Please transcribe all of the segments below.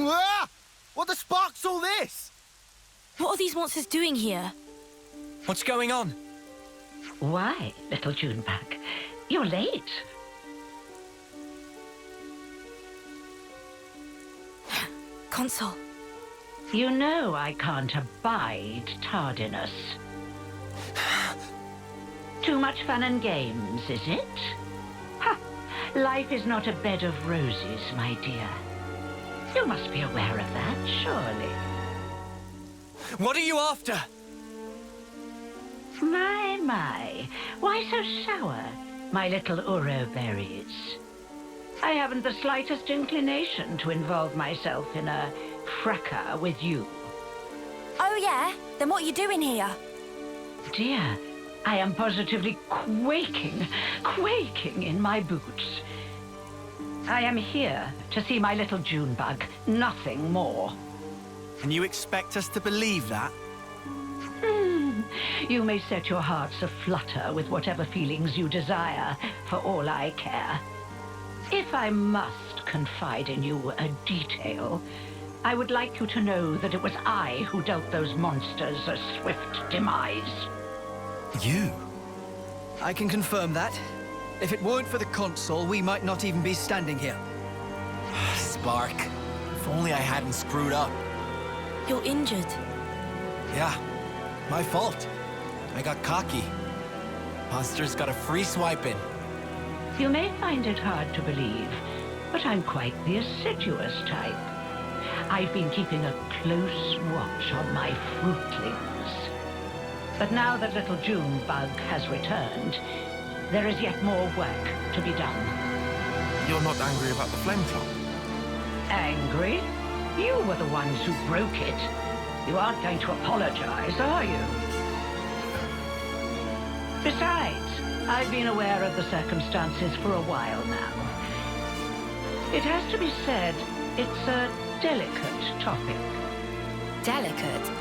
Ah! What the spark's all this? What are these monsters doing here? What's going on? Why, little Junebug? You're late. Consul. You know I can't abide tardiness. Too much fun and games, is it? Ha! Life is not a bed of roses, my dear. You must be aware of that, surely. What are you after? My. Why so sour, my little Uro berries? I haven't the slightest inclination to involve myself in a fracas with you. Oh, yeah? Then what are you doing here? Dear, I am positively quaking in my boots. I am here to see my little Junebug, nothing more. And you expect us to believe that? You may set your hearts aflutter with whatever feelings you desire, for all I care. If I must confide in you a detail, I would like you to know that it was I who dealt those monsters a swift demise. You? I can confirm that. If it weren't for the Consul, we might not even be standing here. Spark. If only I hadn't screwed up. You're injured. Yeah, my fault. I got cocky. Monsters got a free swipe in. You may find it hard to believe, but I'm quite the assiduous type. I've been keeping a close watch on my fruitlings. But now that little Junebug has returned, there is yet more work to be done. You're not angry about the flame clock? Angry? You were the ones who broke it. You aren't going to apologize, are you? Besides, I've been aware of the circumstances for a while now. It has to be said, it's a delicate topic. Delicate?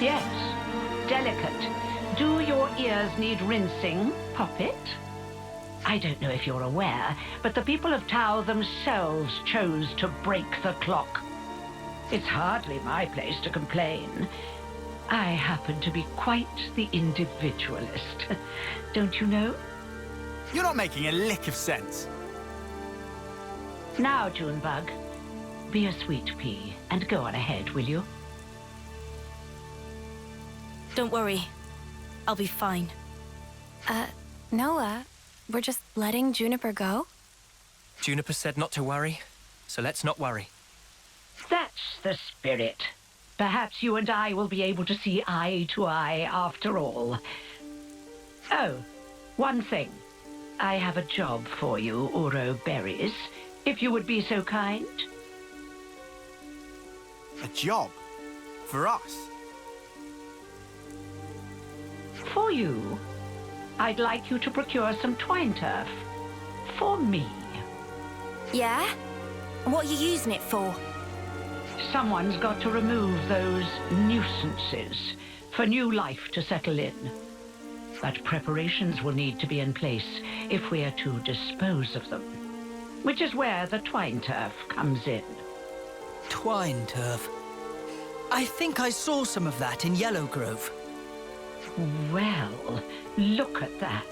Yes, delicate. Do your ears need rinsing, Poppet? I don't know if you're aware, but the people of Tau themselves chose to break the clock. It's hardly my place to complain. I happen to be quite the individualist. Don't you know? You're not making a lick of sense. Now, Junebug, be a sweet pea and go on ahead, will you? Don't worry. I'll be fine. Noah, we're just letting Juniper go? Juniper said not to worry, so let's not worry. That's the spirit. Perhaps you and I will be able to see eye to eye after all. Oh, one thing. I have a job for you, Uro Berries, if you would be so kind. A job? For us? For you. I'd like you to procure some twine turf. For me. Yeah? And what are you using it for? Someone's got to remove those nuisances for new life to settle in. But preparations will need to be in place if we are to dispose of them, which is where the twine turf comes in. Twine turf. I think I saw some of that in Yellow Grove. Well, look at that.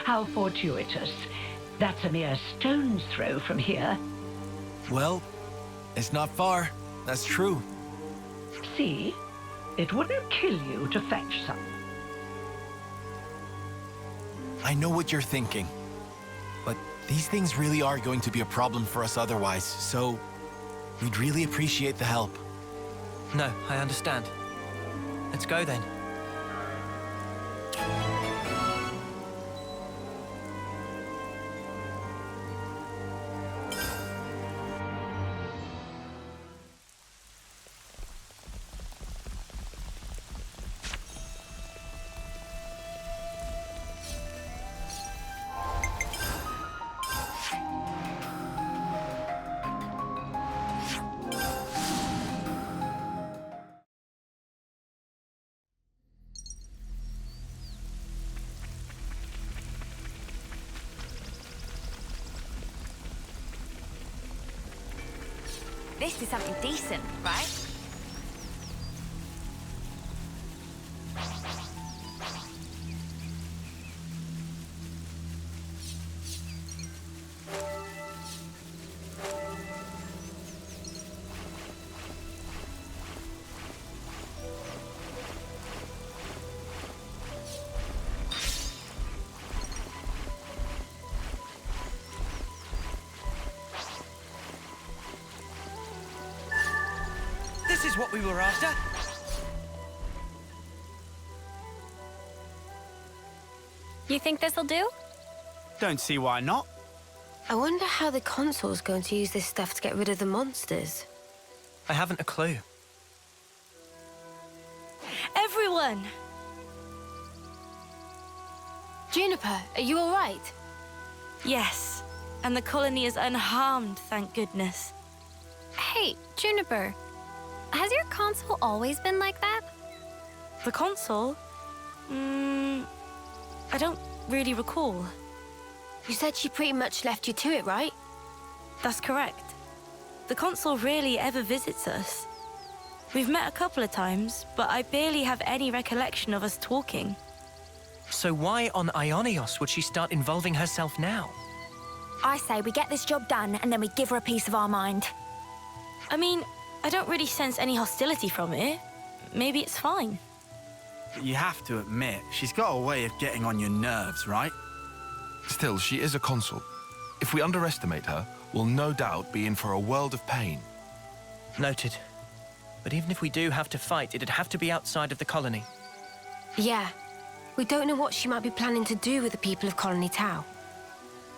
How fortuitous. That's a mere stone's throw from here. Well, it's not far. That's true. See? It wouldn't kill you to fetch some. I know what you're thinking. But these things really are going to be a problem for us otherwise, so we'd really appreciate the help. No, I understand. Let's go then. this is something decent, right? This is what we were after. You think this'll do? Don't see why not. I wonder how the Consul's going to use this stuff to get rid of the monsters. I haven't a clue. Everyone! Juniper, are you all right? Yes, and the colony is unharmed, thank goodness. Hey, Juniper. Has your Consul always been like that? The Consul? I don't really recall. You said she pretty much left you to it, right? That's correct. The Consul rarely ever visits us. We've met a couple of times, but I barely have any recollection of us talking. So why on Ionios would she start involving herself now? I say we get this job done and then we give her a piece of our mind. I mean, I don't really sense any hostility from it. Maybe it's fine. You have to admit, she's got a way of getting on your nerves, right? Still, she is a consul. If we underestimate her, we'll no doubt be in for a world of pain. Noted. But even if we do have to fight, it'd have to be outside of the colony. Yeah. We don't know what she might be planning to do with the people of Colony Tau.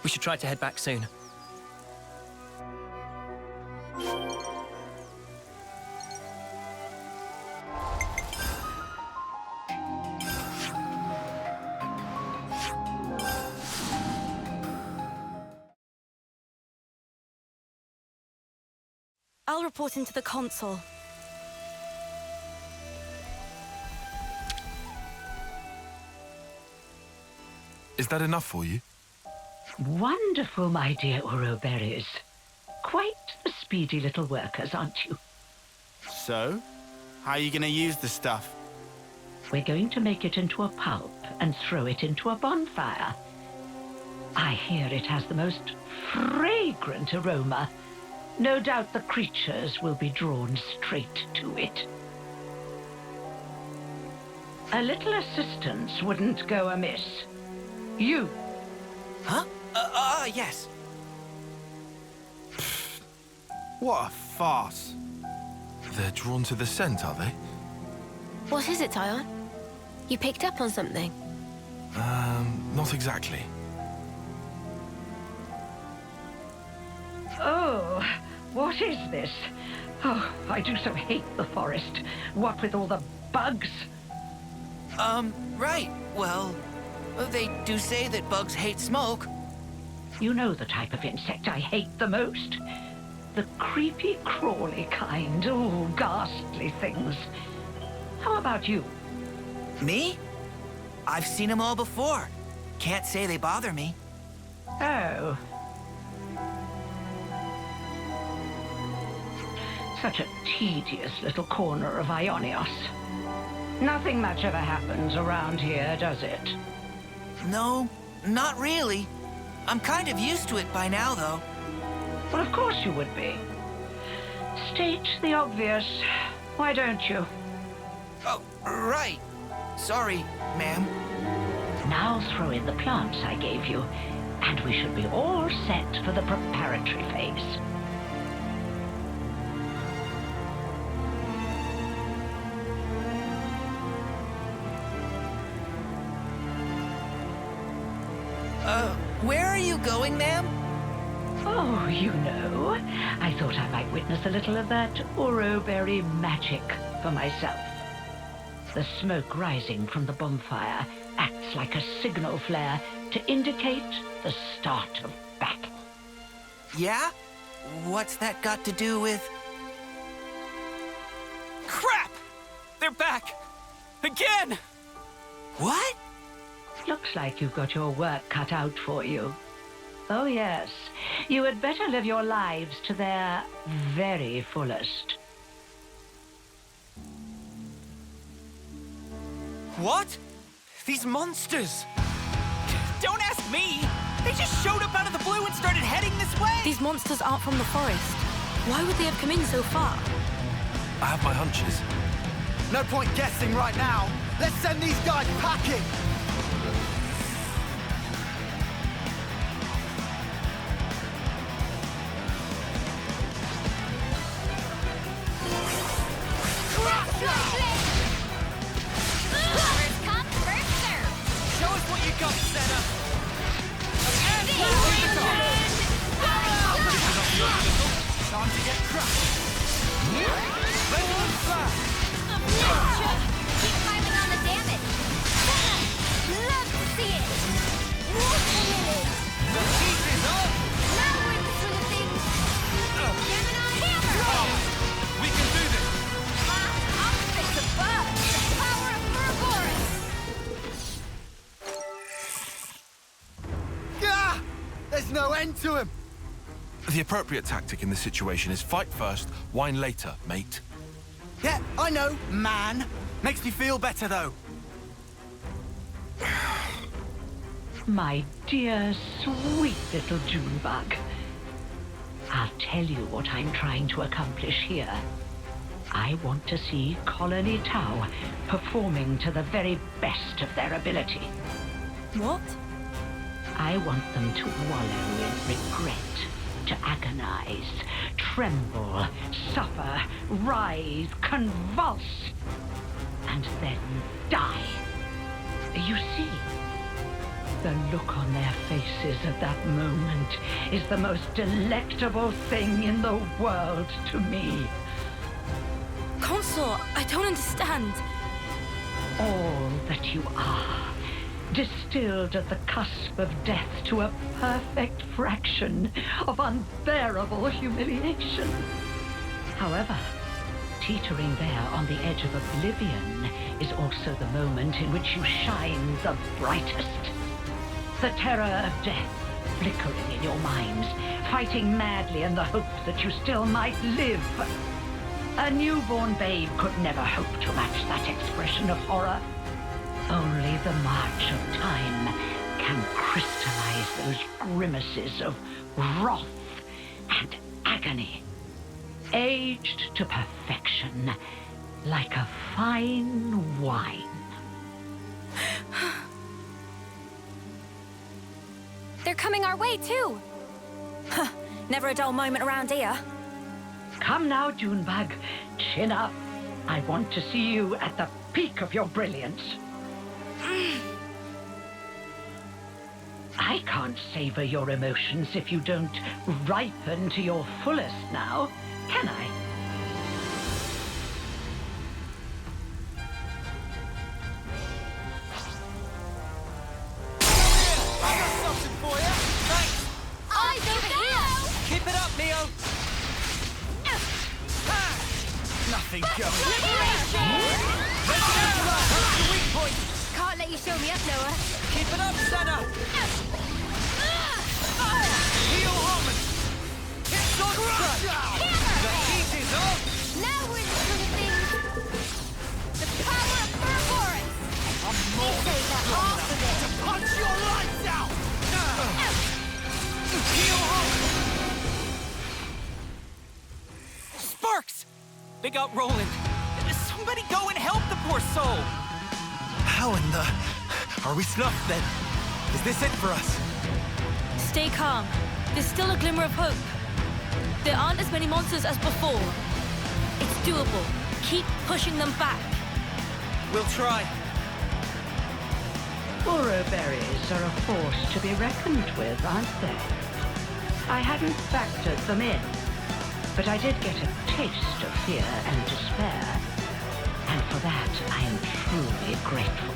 We should try to head back soon. I'll report into the Consul. Is that enough for you? Wonderful, my dear Uroberries. Quite the speedy little workers, aren't you? So, how are you going to use the stuff? We're going to make it into a pulp and throw it into a bonfire. I hear it has the most fragrant aroma. No doubt the creatures will be drawn straight to it. A little assistance wouldn't go amiss. You. Huh? Yes. What a farce. They're drawn to the scent, are they? What is it, Tyon? You picked up on something? Not exactly. Oh, what is this? Oh, I do so hate the forest. What with all the bugs? Right. Well, they do say that bugs hate smoke. You know the type of insect I hate the most. The creepy, crawly kind. Oh, ghastly things. How about you? Me? I've seen them all before. Can't say they bother me. Oh. Such a tedious little corner of Ionios. Nothing much ever happens around here, does it? No, not really. I'm kind of used to it by now, though. Well, of course you would be. State the obvious. Why don't you? Oh, right. Sorry, ma'am. Now throw in the plants I gave you, and we should be all set for the preparatory phase. Where are you going, ma'am? Oh, you know, I thought I might witness a little of that Uroberry magic for myself. The smoke rising from the bonfire acts like a signal flare to indicate the start of battle. Yeah? What's that got to do with... Crap! They're back! Again! What? Looks like you've got your work cut out for you. Oh, yes. You had better live your lives to their very fullest. What? These monsters! Don't ask me! They just showed up out of the blue and started heading this way! These monsters aren't from the forest. Why would they have come in so far? I have my hunches. No point guessing right now. Let's send these guys packing! Show us what you got, Senna! Time to get crushed! Let them fast! Keep piling on the damage. Love to see it. The heat is up! Now we're in the swing of things. Gemini hammer. We can do this! I'll fix a bug. The power of Ouroboros. Gah! There's no end to him! The appropriate tactic in this situation is fight first, whine later, mate. Yeah, I know, man. Makes me feel better, though. My dear, sweet little Junebug. I'll tell you what I'm trying to accomplish here. I want to see Colony Tau performing to the very best of their ability. What? I want them to wallow in regret, to agonize, tremble, suffer, rise, convulse, and then die. You see, the look on their faces at that moment is the most delectable thing in the world to me. Consul, I don't understand. All that you are, distilled at the cusp of death to a perfect fraction of unbearable humiliation. However, teetering there on the edge of oblivion is also the moment in which you shine the brightest. The terror of death flickering in your minds, fighting madly in the hope that you still might live. A newborn babe could never hope to match that expression of horror. Only the march of time can crystallize those grimaces of wrath and agony, aged to perfection like a fine wine. They're coming our way, too. Huh, never a dull moment around here. Come now, Junebug. Chin up. I want to see you at the peak of your brilliance. I can't savor your emotions if you don't ripen to your fullest now, can I? I got something for you! Thanks! Eyes over here. Keep it up, Neo! Nothing going. What's your weak point? Can't let you show me up, Noah. Keep it up, Senna! Heal Harmon! It's on strike! The heat is up! Now we're in the swing of things. The power of Ouroboros. I'm more Say the half of it. to punch your lights out! Heal Harmon! Sparks! They got Roland. Somebody go and help the poor soul! How in the... Are we snuffed then? Is this it for us? Stay calm. There's still a glimmer of hope. There aren't as many monsters as before. It's doable. Keep pushing them back. We'll try. Ouroberries are a force to be reckoned with, aren't they? I hadn't factored them in, but I did get a taste of fear and despair, and for that I am truly grateful.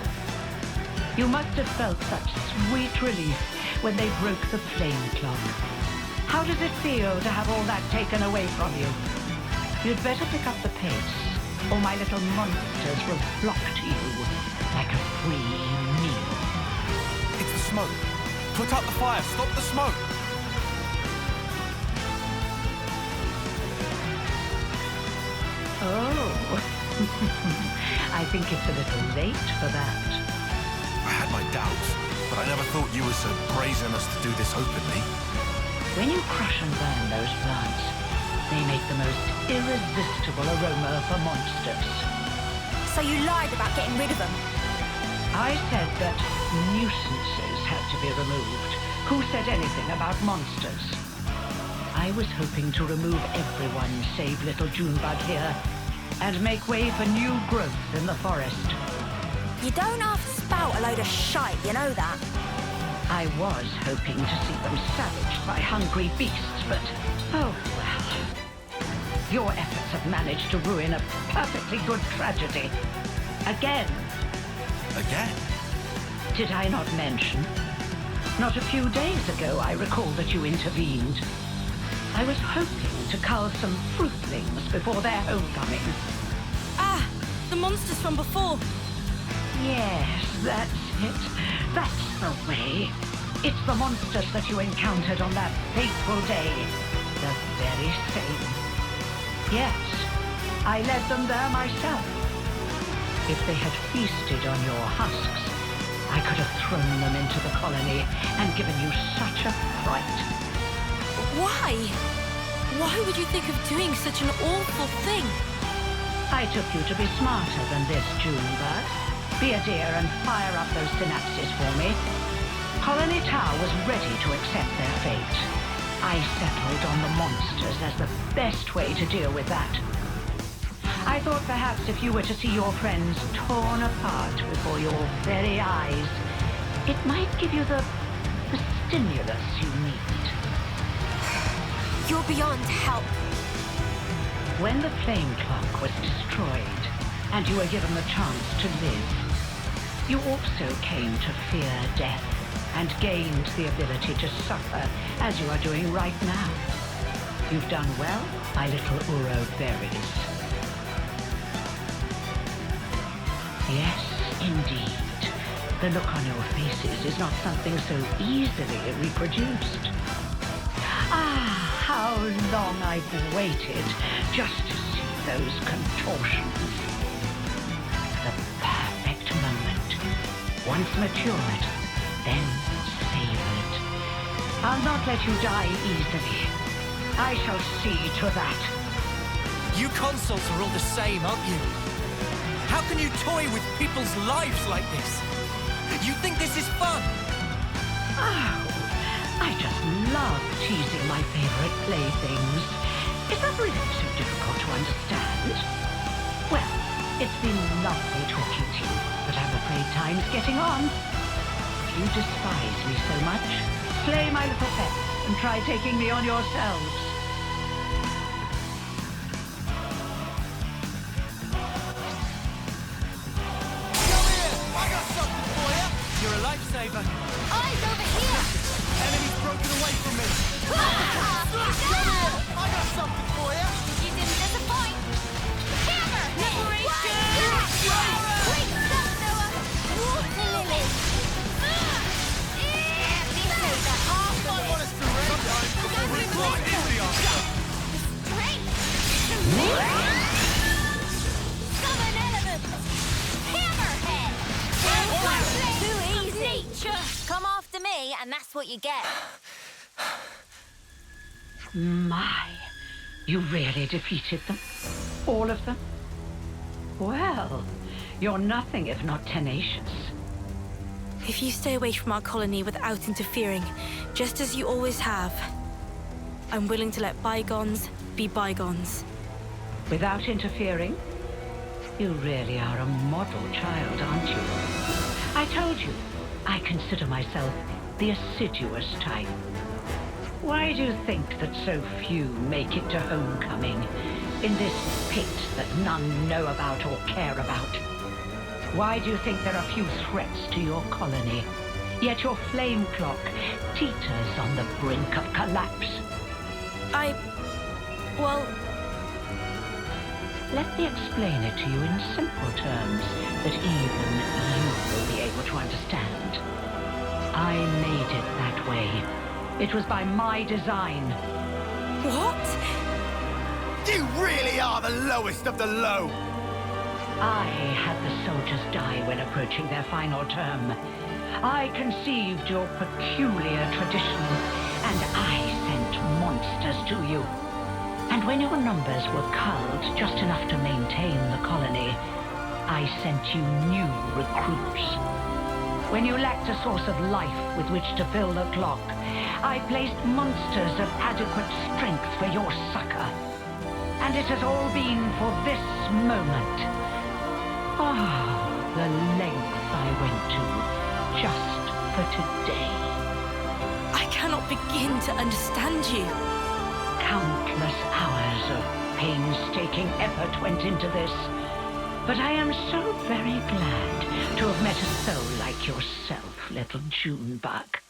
You must have felt such sweet relief when they broke the flame cloth. How does it feel to have all that taken away from you? You'd better pick up the pace, or my little monsters will flock to you like a free meal. It's the smoke. Put out the fire. Stop the smoke. Oh. I think it's a little late for that. I had my doubts, but I never thought you were so brazen as to do this openly. When you crush and burn those plants, they make the most irresistible aroma for monsters. So you lied about getting rid of them? I said that nuisances had to be removed. Who said anything about monsters? I was hoping to remove everyone save little Junebug here, and make way for new growth in the forest. You don't have to spout a load of shite, you know that? I was hoping to see them savaged by hungry beasts, but oh well. Your efforts have managed to ruin a perfectly good tragedy. Again. Again? Did I not mention? Not a few days ago, I recall that you intervened. I was hoping to cull some fruitlings before their homecoming. Ah! The monsters from before! Yes, that's it. That's the way. It's the monsters that you encountered on that fateful day. The very same. Yes, I led them there myself. If they had feasted on your husks, I could have thrown them into the colony and given you such a fright. Why? Why would you think of doing such an awful thing? I took you to be smarter than this, Juniper. Be a dear and fire up those synapses for me. Colony Tower was ready to accept their fate. I settled on the monsters as the best way to deal with that. I thought perhaps if you were to see your friends torn apart before your very eyes, it might give you the stimulus you need. You're beyond help. When the flame clock was destroyed, and you were given the chance to live, you also came to fear death, and gained the ability to suffer, as you are doing right now. You've done well, my little Uro berries. Yes, indeed. The look on your faces is not something so easily reproduced. Ah, how long I've waited just to see those contortions. The perfect moment. Once matured, then savored. I'll not let you die easily. I shall see to that. You consuls are all the same, aren't you? How can you toy with people's lives like this? You think this is fun? Oh, I just love teasing my favorite playthings. Is that really so difficult to understand? Well, it's been lovely talking to you, but I'm afraid time's getting on. If you despise me so much, slay my little pets and try taking me on yourselves. You're a lifesaver. Eyes over here! Enemy's broken away from me. I got something for you. You didn't disappoint! Hammer! Liberation! Great stuff, Noah! Water lily! This is the half of it! Sometimes before we fly into the answer. Strength! Summon elements! Hammerhead! Too easy! Come after me, and that's what you get. My, you really defeated them? All of them? Well, you're nothing if not tenacious. If you stay away from our colony without interfering, just as you always have, I'm willing to let bygones be bygones. Without interfering? You really are a model child, aren't you? I told you, I consider myself the assiduous type. Why do you think that so few make it to homecoming in this pit that none know about or care about? Why do you think there are few threats to your colony, yet your flame clock teeters on the brink of collapse? Well... Let me explain it to you in simple terms that even you will be able to understand. I made it that way. It was by my design. What? You really are the lowest of the low! I had the soldiers die when approaching their final term. I conceived your peculiar tradition, and I sent monsters to you. And when your numbers were culled just enough to maintain the colony, I sent you new recruits. When you lacked a source of life with which to fill the clock, I placed monsters of adequate strength for your succor. And it has all been for this moment. Ah, the lengths I went to just for today. I cannot begin to understand you. Countless hours of painstaking effort went into this. But I am so very glad to have met a soul like yourself, little Junebug.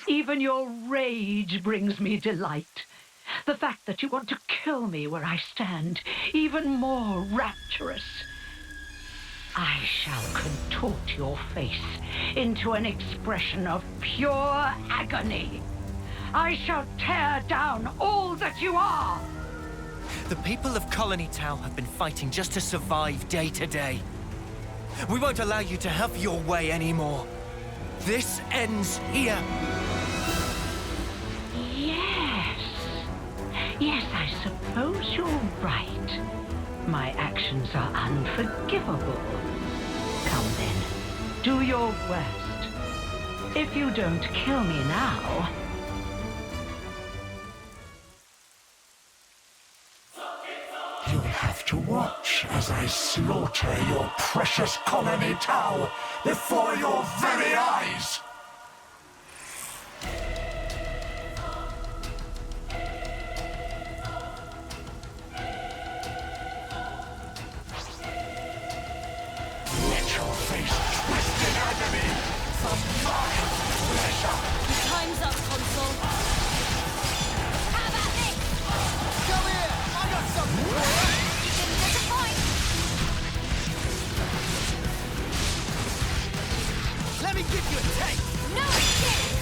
Even your rage brings me delight. The fact that you want to kill me where I stand, even more rapturous. I shall contort your face into an expression of pure agony. I shall tear down all that you are. The people of Colony Tau have been fighting just to survive day to day. We won't allow you to have your way anymore. This ends here. Yes, I suppose you're right. My actions are unforgivable. Come then, do your worst. If you don't kill me now... You'll have to watch as I slaughter your precious Colony Tau before your very eyes! Time's up, Consul. How about this? Come here! I got something for you! You didn't disappoint. Let me give you a taste! No escape.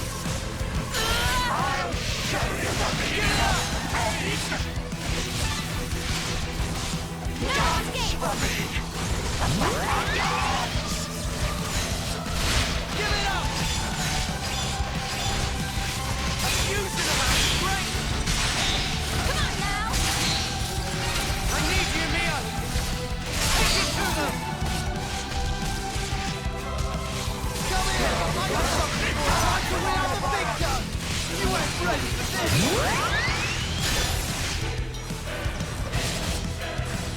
I'll show you the meaning of hate! No escape. For me! Give it up! Using my strength! Come on now. I need you, Mia! Take it to them! Come here! I got something more time to win out the big gun! You ain't ready for this!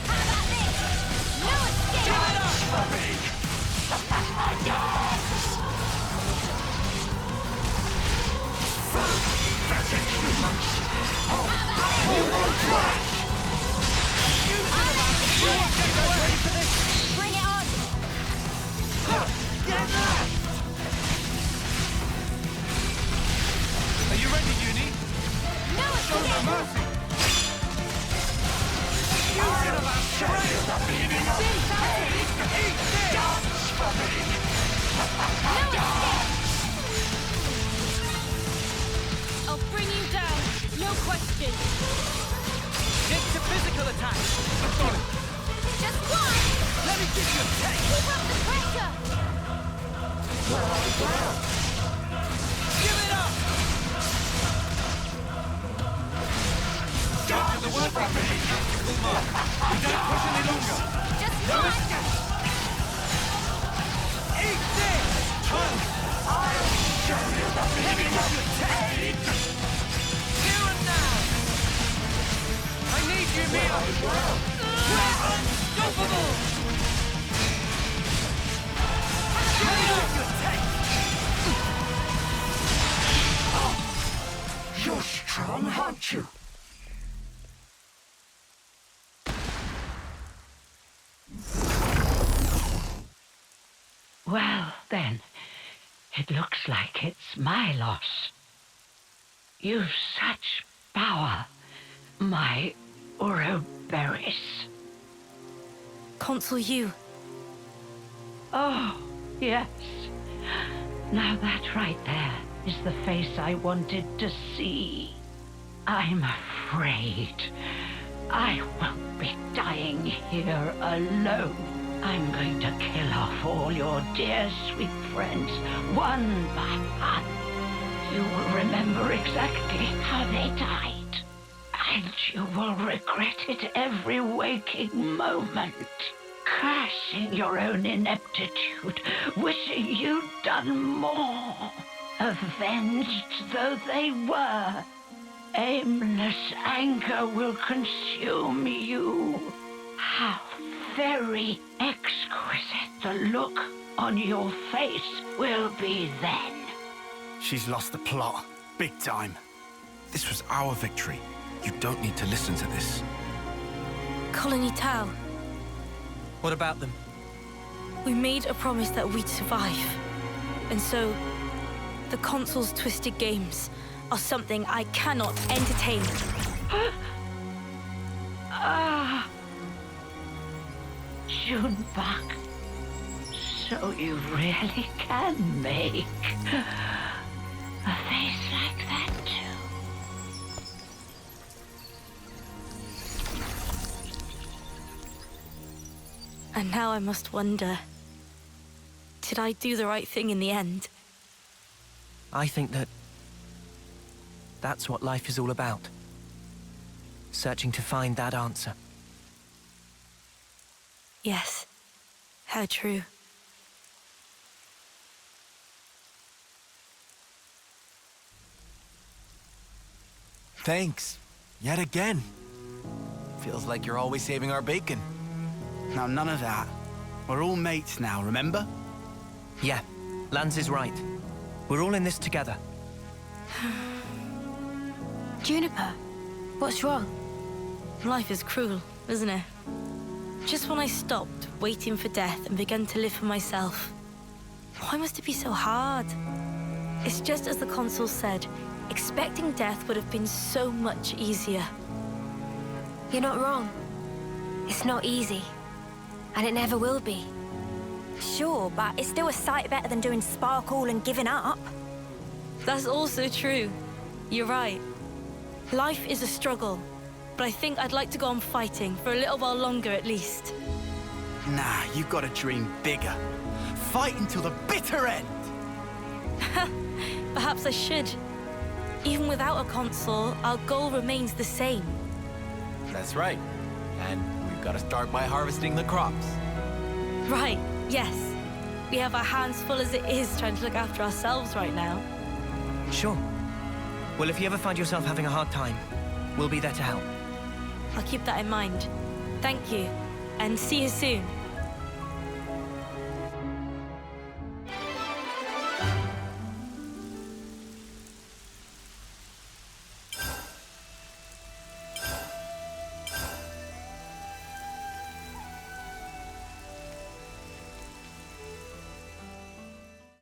How about this? No escape. Give it up! Bring it on. Get that! Are you ready, Uni? No Show no escape. mercy! Using my strength! Eat this! No escape. I'll bring you down. No question. Stick to physical attack! I've got it! Just one. Let me give you a taste! Keep up the pressure. Give it up! Get to the work from me! We don't push any longer! Just one. Eat this! I'll show you the meaning of hate! Here and now! I need you, Mia! We're unstoppable! Let me give you a taste! You're strong, aren't you? Well, then, it looks like it's my loss. You've such power, my Ouroboros. Consul you. Oh, yes. Now that right there is the face I wanted to see. I'm afraid I won't be dying here alone. I'm going to kill off all your dear sweet friends, one by one. You will remember exactly how they died, and you will regret it every waking moment. Cursing your own ineptitude, wishing you'd done more. Avenged though they were, aimless anger will consume you. How very exquisite the look on your face will be then. She's lost the plot. Big time. This was our victory. You don't need to listen to this. Colony Tau, What about them? we made a promise that we'd survive. And so, the Consul's twisted games are something I cannot entertain. Juniper, so you really can make a face like that too. And now I must wonder, did I do the right thing in the end? I think that's what life is all about. Searching to find that answer. Yes, how true. Thanks. Yet again. Feels like you're always saving our bacon. Now, none of that. We're all mates now, remember? Yeah, Lance is right. We're all in this together. Juniper, what's wrong? Life is cruel, isn't it? Just when I stopped waiting for death and began to live for myself, why must it be so hard? It's just as the Consul said, expecting death would have been so much easier. You're not wrong. It's not easy. And it never will be. Sure, but it's still a sight better than doing sparkle and giving up. That's also true. You're right. Life is a struggle, but I think I'd like to go on fighting for a little while longer at least. Nah, you've got to dream bigger. Fight until the bitter end! Perhaps I should. Even without a Consul, our goal remains the same. That's right. And we've got to start by harvesting the crops. Right, yes. We have our hands full as it is trying to look after ourselves right now. Sure. Well, if you ever find yourself having a hard time, we'll be there to help. I'll keep that in mind. Thank you, and see you soon.